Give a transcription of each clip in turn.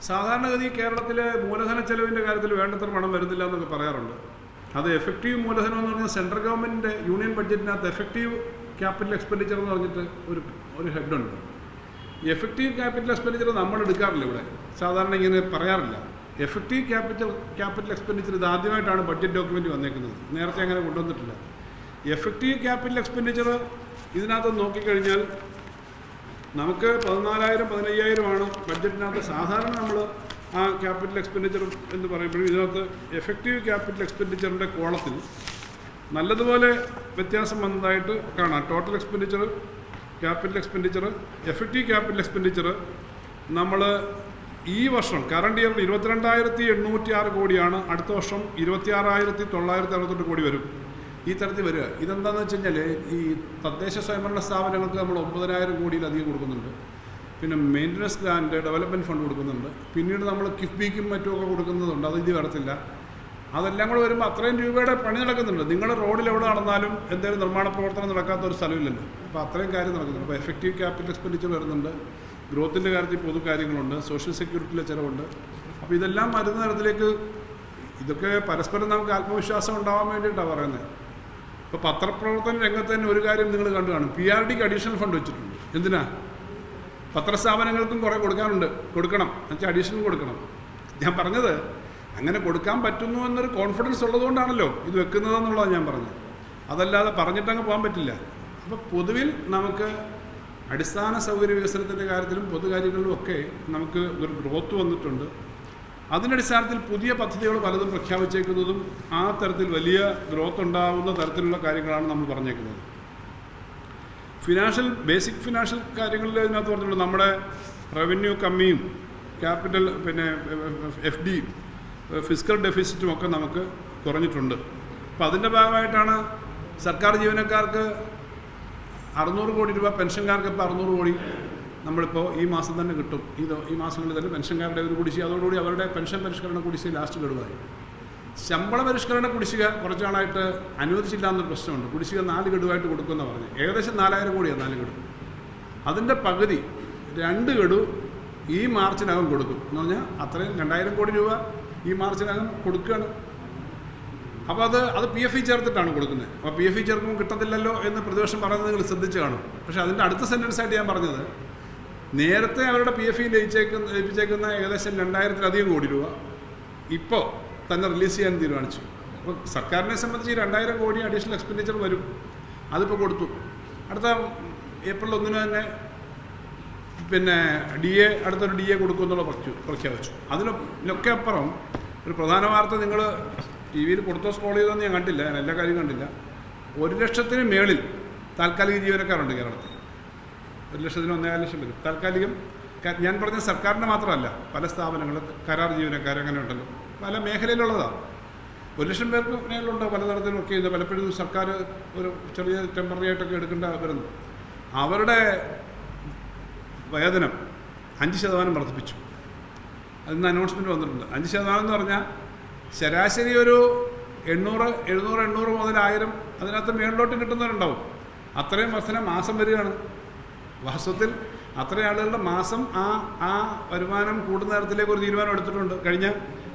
സാധാരണഗതി കേരളത്തിലെ മൂലധന ചെലവിൻ്റെ കാര്യത്തിൽ വേണ്ടത്ര പണം വരുന്നില്ല എന്നൊക്കെ പറയാറുണ്ട്. അത് എഫക്റ്റീവ് മൂലധനം എന്ന് പറഞ്ഞാൽ സെൻട്രൽ ഗവൺമെൻറ്റിൻ്റെ യൂണിയൻ ബഡ്ജറ്റിനകത്ത് എഫക്റ്റീവ് ക്യാപിറ്റൽ എക്സ്പെൻഡിച്ചർ എന്ന് പറഞ്ഞിട്ട് ഒരു ഹെഡുണ്ട്. ഈ എഫക്റ്റീവ് ക്യാപിറ്റൽ എക്സ്പെൻഡിച്ചർ നമ്മൾ എടുക്കാറില്ല ഇവിടെ, സാധാരണ ഇങ്ങനെ പറയാറില്ല. എഫക്റ്റീവ് ക്യാപിറ്റൽ എക്സ്പെൻഡിച്ചർ ഇത് ആദ്യമായിട്ടാണ് ബഡ്ജറ്റ് ഡോക്യുമെൻ്റ് വന്നേക്കുന്നത്, നേരത്തെ അങ്ങനെ കൊണ്ടുവന്നിട്ടില്ല. എഫക്റ്റീവ് ക്യാപിറ്റൽ എക്സ്പെൻഡിച്ചർ ഇതിനകത്ത് നോക്കിക്കഴിഞ്ഞാൽ നമുക്ക് 14,000-15,000 ബഡ്ജറ്റിനകത്ത് സാധാരണ നമ്മൾ ആ ക്യാപിറ്റൽ എക്സ്പെൻഡിച്ചർ എന്ന് പറയുമ്പോഴും ഇതിനകത്ത് എഫക്റ്റീവ് ക്യാപിറ്റൽ എക്സ്പെൻഡിച്ചറിൻ്റെ കോളത്തിൽ നല്ലതുപോലെ വ്യത്യാസം വന്നതായിട്ട് കാണാം. Total expenditure, capital expenditure, effective capital expenditure നമ്മൾ ഈ വർഷം കറണ്ട് ഇയറിൽ 22,806 കോടിയാണ്. അടുത്ത വർഷം 26,968 കോടി വരും. ഈ തരത്തിൽ വരിക. ഇതെന്താണെന്ന് വെച്ച് കഴിഞ്ഞാൽ ഈ തദ്ദേശ സ്വയംഭരണ സ്ഥാപനങ്ങൾക്ക് നമ്മൾ 9,000 കോടിയിലധികം കൊടുക്കുന്നുണ്ട്. പിന്നെ മെയിൻ്റനൻസ് ഗ്രാൻഡ്, ഡെവലപ്മെൻറ്റ് ഫണ്ട് കൊടുക്കുന്നുണ്ട്. പിന്നീട് നമ്മൾ കിഫ്ബിക്കും മറ്റുമൊക്കെ കൊടുക്കുന്നതുണ്ട്. അത് ഇത് വരത്തില്ല. അതെല്ലാം കൂടെ വരുമ്പോൾ അത്രയും രൂപയുടെ പണി നടക്കുന്നുണ്ട്. നിങ്ങളുടെ റോഡിൽ എവിടെ നടന്നാലും എന്തെങ്കിലും നിർമ്മാണ പ്രവർത്തനം നടക്കാത്ത ഒരു സ്ഥലമില്ലല്ലോ. അപ്പോൾ അത്രയും കാര്യം നടക്കുന്നുണ്ട്. അപ്പോൾ എഫക്റ്റീവ് ക്യാപിറ്റൽ എക്സ്പെൻഡിച്ചർ വരുന്നുണ്ട്. ഗ്രോത്തിൻ്റെ കാര്യത്തിൽ പൊതു കാര്യങ്ങളുണ്ട്, സോഷ്യൽ സെക്യൂരിറ്റിയിലെ ചിലവുണ്ട്. അപ്പോൾ ഇതെല്ലാം വരുന്ന തരത്തിലേക്ക് ഇതൊക്കെ പരസ്പരം നമുക്ക് ആത്മവിശ്വാസം ഉണ്ടാവാൻ വേണ്ടിയിട്ടാണ് പറയുന്നത്. ഇപ്പോൾ പത്രപ്രവർത്തന രംഗത്ത് തന്നെ ഒരു കാര്യം നിങ്ങൾ കണ്ടു കാണും. PRDക്ക് അഡീഷണൽ ഫണ്ട് വെച്ചിട്ടുണ്ട്. എന്തിനാ? പത്രസ്ഥാപനങ്ങൾക്കും കുറേ കൊടുക്കണം എന്നുവെച്ചാൽ അഡീഷണൽ കൊടുക്കണം. ഞാൻ പറഞ്ഞത് അങ്ങനെ കൊടുക്കാൻ പറ്റുന്നു എന്നൊരു കോൺഫിഡൻസ് ഉള്ളതുകൊണ്ടാണല്ലോ ഇത് വെക്കുന്നതെന്നുള്ളതാണ് ഞാൻ പറഞ്ഞത്. അതല്ലാതെ പറഞ്ഞിട്ടങ്ങ് പോകാൻ പറ്റില്ല. അപ്പോൾ പൊതുവിൽ നമുക്ക് അടിസ്ഥാന സൗകര്യ വികസനത്തിൻ്റെ കാര്യത്തിലും പൊതുകാര്യങ്ങളിലും ഒക്കെ നമുക്ക് ഒരു ഗ്രോത്ത് വന്നിട്ടുണ്ട്. അതിനടിസ്ഥാനത്തിൽ പുതിയ പദ്ധതികൾ പലതും പ്രഖ്യാപിച്ചേക്കുന്നതും ആ തരത്തിൽ വലിയ ഗ്രോത്ത് ഉണ്ടാകുന്ന തരത്തിലുള്ള കാര്യങ്ങളാണ് നമ്മൾ പറഞ്ഞേക്കുന്നത്. ബേസിക് ഫിനാൻഷ്യൽ കാര്യങ്ങളിൽ ഇതിനകത്ത് പറഞ്ഞിട്ടുള്ളൂ. നമ്മുടെ റവന്യൂ കമ്മിയും ക്യാപിറ്റൽ പിന്നെ FD ഫിസിക്കൽ ഡെഫിസിറ്റും ഒക്കെ നമുക്ക് കുറഞ്ഞിട്ടുണ്ട്. അപ്പോൾ അതിൻ്റെ ഭാഗമായിട്ടാണ് സർക്കാർ ജീവനക്കാർക്ക് 600 കോടി രൂപ, പെൻഷൻകാർക്ക് ഇപ്പോൾ 600 കോടി നമ്മളിപ്പോൾ ഈ മാസം തന്നെ കിട്ടും. ഈ മാസങ്ങളിൽ തന്നെ പെൻഷൻകാരുടെ ഒരു കുടിശ്ശിക, അതോടുകൂടി അവരുടെ പെൻഷൻ പരിഷ്കരണ കുടിശ്ശിക ലാസ്റ്റ് ഗഡുവായി. ശമ്പള പരിഷ്കരണ കുടിശ്ശിക കുറച്ച് നാളായിട്ട് അനുവദിച്ചില്ല എന്നൊരു പ്രശ്നമുണ്ട്. കുടിശ്ശിക 4 ഗഡുവായിട്ട് കൊടുക്കുമെന്ന് പറഞ്ഞു. ഏകദേശം 4,000 കോടിയാണ് 4 ഗഡു. അതിൻ്റെ പകുതി 2 ഗഡു ഈ മാർച്ചിനകം കൊടുക്കും എന്ന് പറഞ്ഞാൽ അത്രയും 2,000 കോടി രൂപ ഈ മാർച്ചിനകം കൊടുക്കുകയാണ്. അപ്പോൾ അത് PFE ചേർത്തിട്ടാണ് കൊടുക്കുന്നത്. അപ്പോൾ PFE ചേർക്കുമ്പോൾ കിട്ടത്തില്ലല്ലോ എന്ന് പ്രതിപക്ഷം പറയുന്നത് നിങ്ങൾ ശ്രദ്ധിച്ച് കാണും. പക്ഷേ അതിൻ്റെ അടുത്ത സെൻറ്റൻസായിട്ട് ഞാൻ പറഞ്ഞത്, നേരത്തെ അവരുടെ PFE ലയിപ്പിച്ചേക്കുന്ന ഏകദേശം 2,000-ലധികം കോടി രൂപ ഇപ്പോൾ തന്നെ റിലീസ് ചെയ്യാൻ തീരുമാനിച്ചു. അപ്പോൾ സർക്കാരിനെ സംബന്ധിച്ച് 2,000 കോടി അഡീഷണൽ എക്സ്പെൻഡിച്ചർ വരും. അതിപ്പോൾ കൊടുത്തു. അടുത്ത ഏപ്രിൽ 1 തന്നെ പിന്നെ അടുത്തൊരു DA കൊടുക്കുമെന്നുള്ള പ്രഖ്യാപിച്ചു. അതിലൊക്കെ അപ്പുറം ഒരു പ്രധാന വാർത്ത നിങ്ങൾ TV കൊടുത്തോ സ്ക്രോൾ ചെയ്തോന്ന് ഞാൻ കണ്ടില്ല, ഞാൻ എല്ലാ കാര്യവും കണ്ടില്ല. 1 ലക്ഷത്തിന് മേളിൽ താൽക്കാലിക ജീവനക്കാരുണ്ട് കേരളത്തിൽ. 1 ലക്ഷത്തിന് 1,5 ലക്ഷം വരും താൽക്കാലികം. ഞാൻ പറഞ്ഞ സർക്കാരിൻ്റെ മാത്രമല്ല, പല സ്ഥാപനങ്ങൾ കരാർ ജീവനക്കാർ അങ്ങനെ ഉണ്ടല്ലോ, പല മേഖലയിലുള്ളതാണ്. 1 ലക്ഷം പേർക്ക് മേലുണ്ട്. പലതരത്തിലും ഒക്കെ ഇത് പലപ്പോഴും സർക്കാർ ഒരു ചെറിയ ടെമ്പററി ആയിട്ടൊക്കെ എടുക്കേണ്ട വരുന്നു. അവരുടെ വേതനം 5% വർദ്ധിപ്പിച്ചു. അതിന് അനൗൺസ്മെൻറ്റ് വന്നിട്ടുണ്ട്. 5% എന്ന് പറഞ്ഞാൽ ശരാശരി ഒരു 800 മുതൽ 1000 അതിനകത്ത് മേളിലോട്ട് കിട്ടുന്നവരുണ്ടാവും. അത്രയും വർധന മാസം വരികയാണ്. വാസ്തവത്തിൽ അത്രയും ആളുകളുടെ മാസം ആ വരുമാനം കൂടുന്ന തരത്തിലേക്ക് ഒരു തീരുമാനം എടുത്തിട്ടുണ്ട്. കഴിഞ്ഞ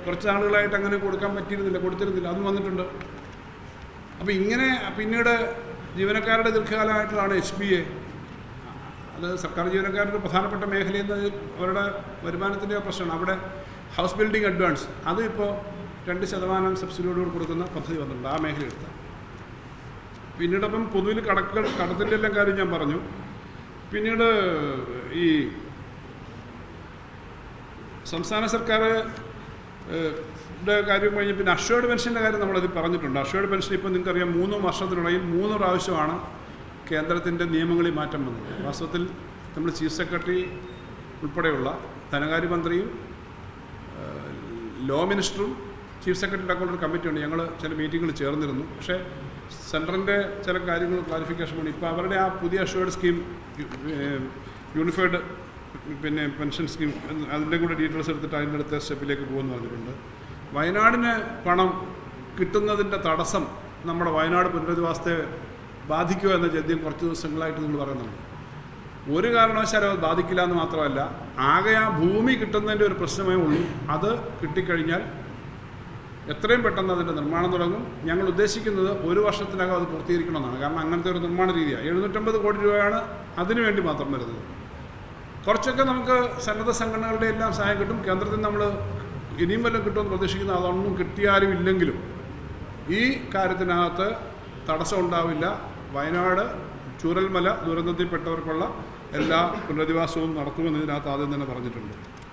കുറച്ച് ആളുകളായിട്ട് അങ്ങനെ കൊടുത്തിരുന്നില്ല, അതും വന്നിട്ടുണ്ട്. അപ്പോൾ ഇങ്ങനെ പിന്നീട് ജീവനക്കാരുടെ ദീർഘകാലമായിട്ടുള്ളതാണ് HBA. അത് സർക്കാർ ജീവനക്കാരുടെ പ്രധാനപ്പെട്ട മേഖലയിൽ നിന്ന് അവരുടെ വരുമാനത്തിൻ്റെ പ്രശ്നമാണ്. അവിടെ ഹൗസ് ബിൽഡിംഗ് അഡ്വാൻസ് അത് ഇപ്പോൾ 2% സബ്സിഡിയോടുകൂടി കൊടുക്കുന്ന പദ്ധതി വന്നിട്ടുണ്ട്. ആ മേഖല എടുത്താൽ പിന്നീടപ്പം പൊതുവിൽ കടത്തിൻ്റെ എല്ലാം കാര്യം ഞാൻ പറഞ്ഞു. പിന്നീട് ഈ സംസ്ഥാന സർക്കാരുടെ കാര്യം കഴിഞ്ഞ് പിന്നെ അഷ്വേർഡ് പെൻഷൻ്റെ കാര്യം നമ്മളത് പറഞ്ഞിട്ടുണ്ട്. അഷ്വേർഡ് പെൻഷൻ ഇപ്പോൾ നിങ്ങൾക്കറിയാം 3 വർഷത്തിനിടയിൽ 3 പ്രാവശ്യമാണ് കേന്ദ്രത്തിൻ്റെ നിയമങ്ങളിൽ മാറ്റം വന്നത്. വാസ്തവത്തിൽ നമ്മൾ ചീഫ് സെക്രട്ടറി ഉൾപ്പെടെയുള്ള ധനകാര്യമന്ത്രിയും ലോ മിനിസ്റ്ററും ചീഫ് സെക്രട്ടറിയുടെ അക്കൗണ്ട് ഒരു കമ്മിറ്റിയുണ്ട്. ഞങ്ങൾ ചില മീറ്റിങ്ങുകൾ ചേർന്നിരുന്നു. പക്ഷേ സെൻട്രലിൻ്റെ ചില കാര്യങ്ങൾ ക്ലാരിഫിക്കേഷൻ വേണ്ടി ഇപ്പോൾ അവരുടെ ആ പുതിയ അഷ്വേർഡ് സ്കീം, യൂണിഫൈഡ് പിന്നെ പെൻഷൻ സ്കീം, അതിൻ്റെ കൂടെ ഡീറ്റെയിൽസ് എടുത്തിട്ട് അതിൻ്റെ അടുത്ത സ്റ്റെപ്പിലേക്ക് പോകുമെന്ന് പറഞ്ഞിട്ടുണ്ട്. വയനാടിന് പണം കിട്ടുന്നതിൻ്റെ തടസ്സം നമ്മുടെ വയനാട് പുനരധിവാസത്തെ ബാധിക്കുമോ എന്ന ചോദ്യം കുറച്ച് ദിവസങ്ങളായിട്ട് നിങ്ങൾ പറയുന്നുണ്ട്. ഒരു കാരണവശാലും അത് ബാധിക്കില്ല എന്ന് മാത്രമല്ല, ആകെ ആ ഭൂമി കിട്ടുന്നതിൻ്റെ ഒരു പ്രശ്നമേ ഉള്ളൂ. അത് കിട്ടിക്കഴിഞ്ഞാൽ എത്രയും പെട്ടെന്ന് അതിൻ്റെ നിർമ്മാണം തുടങ്ങും. ഞങ്ങൾ ഉദ്ദേശിക്കുന്നത് 1 വർഷത്തിനകം അത് പൂർത്തീകരിക്കണമെന്നാണ്. കാരണം അങ്ങനത്തെ ഒരു നിർമ്മാണ രീതിയാണ്. 750 കോടി രൂപയാണ് അതിനു വേണ്ടി മാത്രം വരുന്നത്. കുറച്ചൊക്കെ നമുക്ക് സന്നദ്ധ സംഘടനകളുടെ എല്ലാം സഹായം കിട്ടും. കേന്ദ്രത്തിൽ നമ്മൾ ഇനിയും വല്ലതും കിട്ടുമെന്ന് പ്രതീക്ഷിക്കുന്നത്. അതൊന്നും കിട്ടിയാലും ഇല്ലെങ്കിലും ഈ കാര്യത്തിനകത്ത് തടസ്സം ഉണ്ടാവില്ല. വയനാട് ചൂരൽമല ദുരന്തത്തിൽപ്പെട്ടവർക്കുള്ള എല്ലാ പുനരധിവാസവും നടത്തുമെന്ന് ഇതിനകത്ത് ആദ്യം തന്നെ പറഞ്ഞിട്ടുണ്ട്.